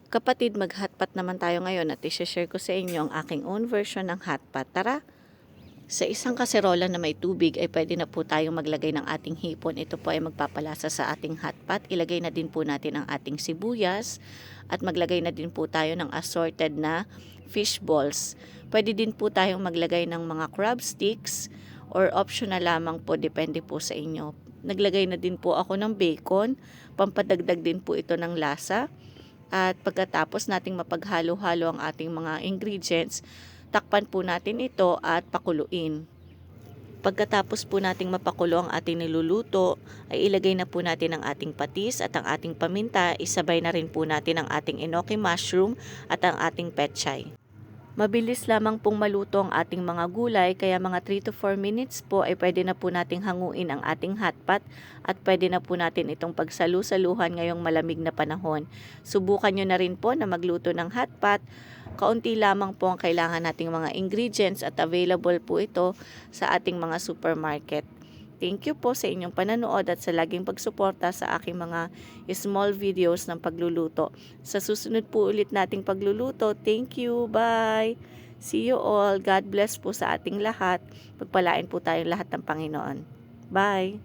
Kapatid, mag-hotpot naman tayo ngayon at i-share ko sa inyo ang aking own version ng hotpot. Tara! Sa isang kaserola na may tubig ay pwede na po tayong maglagay ng ating hipon. Ito po ay magpapalasa sa ating hotpot. Ilagay na din po natin ang ating sibuyas at maglagay na din po tayo ng assorted na fish balls. Pwede din po tayong maglagay ng mga crab sticks or optional lamang po, depende po sa inyo. Naglagay na din po ako ng bacon, pampadagdag din po ito ng lasa. At pagkatapos nating mapaghalo-halo ang ating mga ingredients, takpan po natin ito at pakuluin. Pagkatapos po nating mapakulo ang ating niluluto, ay ilagay na po natin ang ating patis at ang ating paminta. Isabay na rin po natin ang ating enoki mushroom at ang ating pechay. Mabilis lamang pong maluto ang ating mga gulay, kaya mga 3 to 4 minutes po ay pwede na po nating hanguin ang ating hotpot at pwede na po natin itong pagsalu-saluhan ngayong malamig na panahon. Subukan nyo na rin po na magluto ng hotpot. Kaunti lamang po ang kailangan nating mga ingredients at available po ito sa ating mga supermarket. Thank you po sa inyong pananood at sa laging pagsuporta sa aking mga small videos ng pagluluto. Sa susunod po ulit nating pagluluto. Thank you. Bye. See you all. God bless po sa ating lahat. Pagpalain po tayong lahat ng Panginoon. Bye.